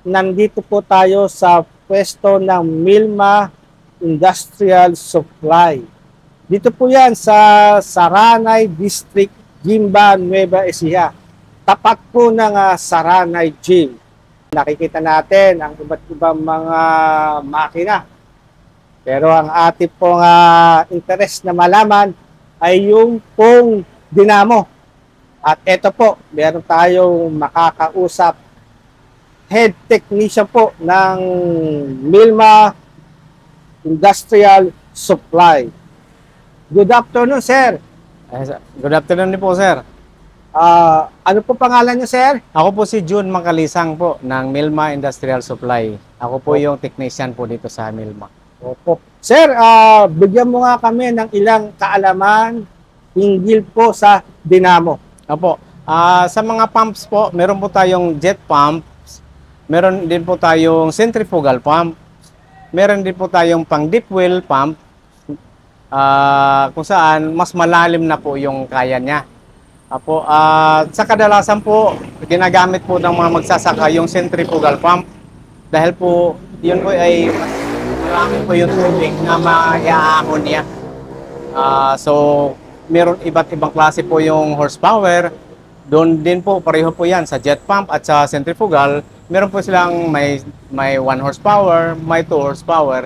nandito po tayo sa pwesto ng Milma Industrial Supply. Dito po yan sa Saranay District, Gimba, Nueva Ecija. Tapat po ng Saranay Gym. Nakikita natin ang iba't ibang mga makina. Pero ang ating pong interest na malaman ay yung pong dinamo. At ito po, meron tayong makakausap head technician po ng Milma Industrial Supply. Good afternoon, sir. Good afternoon din po, sir. Ano po pangalan niyo, sir? Ako po si June Makalisang po ng Milma Industrial Supply. Ako po yung technician po dito sa Milma. Opo. Sir, bigyan mo nga kami ng ilang kaalaman hinggil po sa dinamo. Opo. Sa mga pumps po, meron po tayong jet pumps, meron din po tayong centrifugal pump, meron din po tayong pang deep well pump, kung saan mas malalim na po yung kaya niya. Apo, sa kadalasan po, ginagamit po ng mga magsasaka yung centrifugal pump dahil po yun po ay marami po yung tubig na maiaahon niya. So, meron iba't ibang klase po yung horsepower. Doon din po, pareho po yan sa jet pump at sa centrifugal. Meron po silang may 1 horsepower, may 2 horsepower.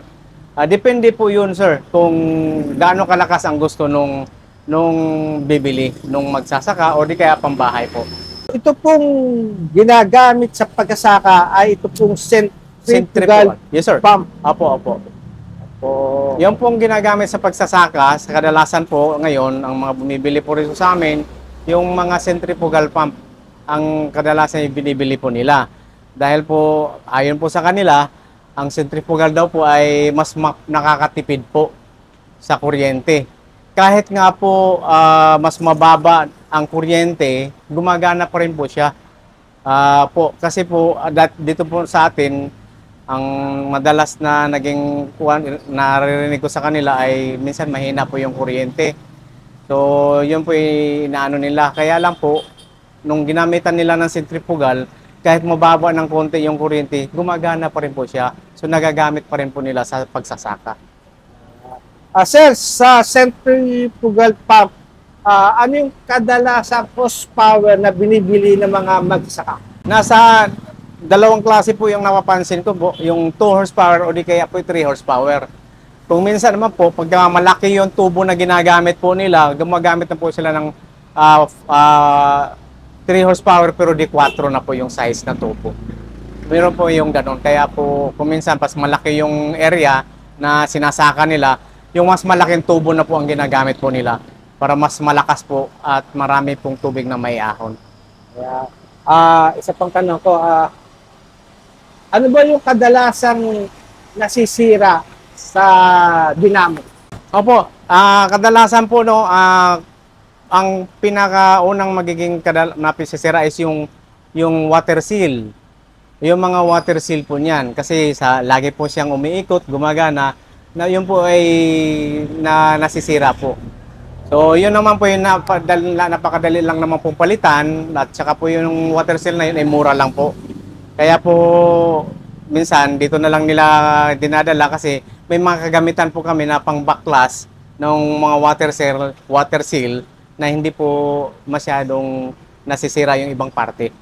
Depende po yun, sir, kung gaano kalakas ang gusto nung bibili, nung magsasaka o di kaya pambahay po. Ito pong ginagamit sa pagkasaka ay ito pong centrifugal Yes, sir. pump. Opo. Opo. Yung pong ginagamit sa pagsasaka, sa kadalasan po ngayon, ang mga bumibili po rin sa amin, yung mga centrifugal pump, ang kadalasan yung binibili po nila. Dahil po, ayon po sa kanila, ang centrifugal daw po ay mas nakakatipid po sa kuryente. Kahit nga po mas mababa ang kuryente, gumagana pa rin po siya. Kasi po dito po sa atin, ang madalas na naririnig ko sa kanila ay minsan mahina po yung kuryente. So, yun po inaano nila. Kaya lang po, nung ginamitan nila ng centrifugal, kahit mababa ng konti yung kuryente, gumagana pa rin po siya. So, nagagamit pa rin po nila sa pagsasaka. Sir, sa centrifugal pump, ano yung kadalasang horsepower na binibili ng mga magsasaka? Nasa dalawang klase po yung napapansin ko po, yung 2 horsepower o di kaya po 3 horsepower. Kung minsan naman po, pag malaki yung tubo na ginagamit po nila, gumagamit na po sila ng 3 horsepower pero di 4 na po yung size na tubo. Meron po yung ganun. Kaya po, kung minsan pas malaki yung area na sinasaka nila, yung mas malaking tubo na po ang ginagamit po nila para mas malakas po at marami pong tubig na may ahon. Kaya, isa pang tanong ko, ano ba yung kadalasang nasisira sa dinamo? Opo, kadalasan po no, ang pinakaunang magiging napisisira is yung water seal. Yung mga water seal po niyan kasi lagi po siyang umiikot, gumagana, na yun po ay nasisira po. So, yun naman po yung napakadali lang naman pong palitan at saka po yung water seal na yun ay mura lang po. Kaya po minsan dito na lang nila dinadala kasi may mga kagamitan po kami na pang backglass ng mga water seal na hindi po masyadong nasisira yung ibang parte.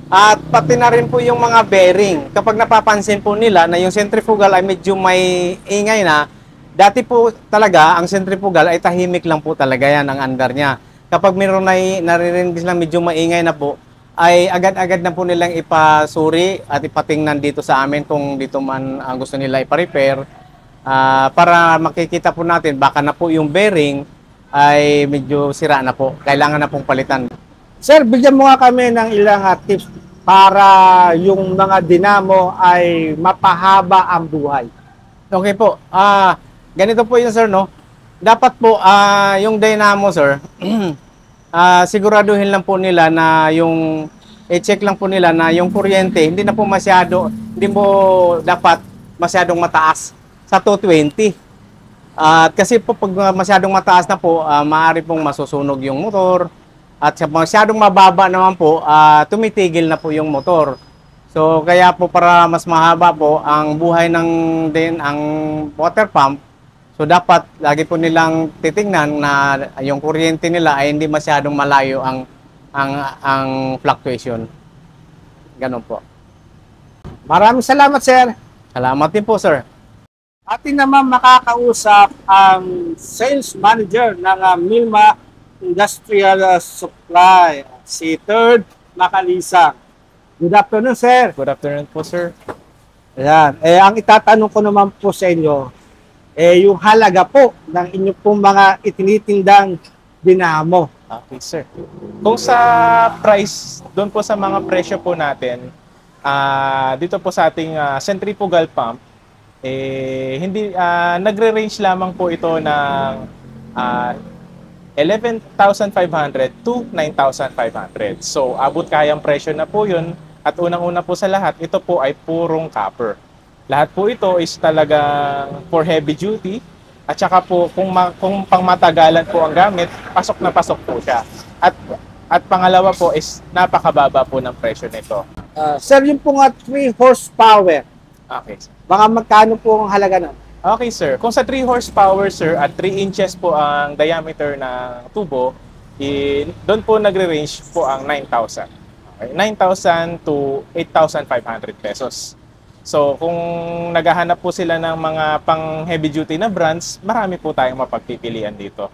At pati na rin po yung mga bearing. Kapag napapansin po nila na yung centrifugal ay medyo may ingay na, dati po talaga ang centrifugal ay tahimik lang po talaga yan ang andar niya. Kapag mayroon na naririnig silang medyo maingay na po, ay agad-agad na po nilang ipasuri at ipatingnan dito sa amin kung dito man gusto nila ipa-repair. Para makikita po natin baka na po yung bearing ay medyo sira na po. Kailangan na pong palitan. Sir, bigyan mo nga kami ng ilang tips para yung mga dinamo ay mapahaba ang buhay. Okay po. Ganito po yun, sir, no? Dapat po yung dynamo, sir, siguraduhin lang po nila na i-check lang po nila na yung kuryente hindi po dapat masyadong mataas sa 220. Kasi po pag masyadong mataas na po, maaari pong masusunog yung motor. At sa masyadong mababa naman po, tumitigil na po yung motor. So kaya po para mas mahaba po ang buhay ang water pump, so dapat lagi po nilang titingnan na yung kuryente nila ay hindi masyadong malayo ang fluctuation. Ganun po. Maraming salamat, sir. Salamat din po, sir. Atin naman makakausap ang sales manager ng Milma Industrial Supply, si Third Macalisang. Good afternoon, sir. Good afternoon po, sir. Ayan. Ang itatanong ko naman po sa inyo, yung halaga po ng inyong pong mga itinitindang dinamo. Okay, sir. Kung sa price, doon po sa mga presyo po natin, dito po sa ating centrifugal pump, hindi nagre-range lamang po ito ng 11,500 to 9,500. So, abot kayang presyo na po yun. At unang-una po sa lahat, ito po ay purong copper. Lahat po ito is talagang for heavy duty. At saka po, kung pangmatagalan po ang gamit, pasok na pasok po siya. At pangalawa po is napakababa po ng presyo nito. Sir, yung po nga 3 horsepower, Okay. baka magkano po ang halaga nun? Okay, sir. Kung sa 3 horsepower, sir, at 3 inches po ang diameter ng tubo, doon po nagre-range po ang 9,000. Okay? 9,000 to 8,500 pesos. So, kung naghahanap po sila ng mga pang heavy duty na brands, marami po tayong mapagpipilian dito.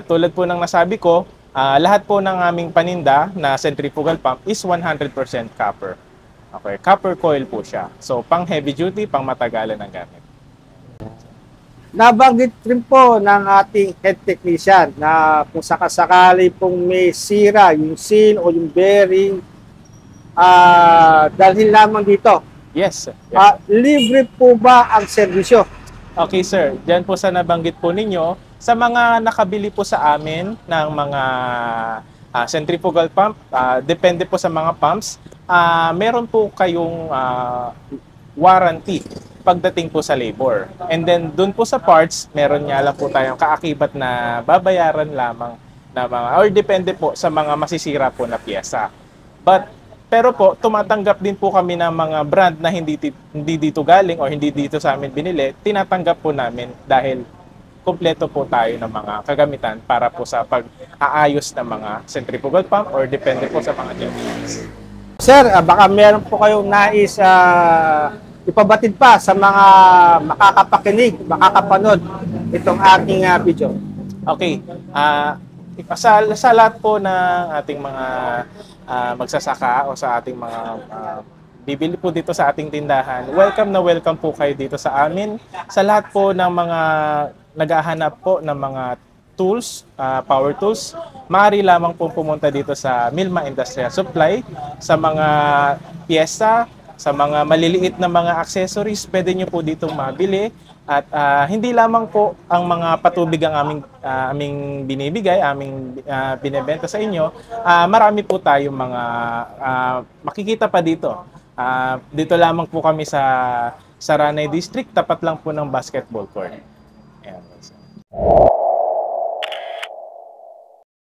Tulad po ng nasabi ko, lahat po ng aming paninda na centrifugal pump is 100% copper. Okay, copper coil po siya. So, pang heavy duty, pang matagalan ang gamit. Nabanggit rin po ng ating head technician na kung sakasakali pong may sira, yung seal o yung bearing, dalhin lamang dito. Yes, sir. Yes. Libre po ba ang serbisyo? Okay, sir. Diyan po sa nabanggit po ninyo, sa mga nakabili po sa amin ng mga centrifugal pump, depende po sa mga pumps, meron po kayong warranty pagdating po sa labor. And then, dun po sa parts, meron nga lang po tayong kaakibat na babayaran lamang na mga, or depende po sa mga masisira po na piyesa. Pero po, tumatanggap din po kami ng mga brand na hindi dito galing or hindi dito sa amin binili. Tinatanggap po namin dahil kompleto po tayo ng mga kagamitan para po sa pag-aayos ng mga centrifugal pump or depende po sa mga generations. Sir, baka meron po kayong nais ipabatid pa sa mga makakapakinig, makakapanood itong ating video. Okay. Sa lahat po ng ating mga magsasaka o sa ating mga bibili po dito sa ating tindahan, welcome po kayo dito sa amin. Sa lahat po ng mga naghahanap po ng mga tools, power tools, maaari lamang po pumunta dito sa Milma Industrial Supply. Sa mga piyesa, sa mga maliliit na mga accessories, pwede nyo po ditong mabili. At hindi lamang po ang mga patubig ang aming binibigay, aming binebenta sa inyo. Marami po tayong mga makikita pa dito. Dito lamang po kami sa Saranay District, tapat lang po ng basketball court. Ayan.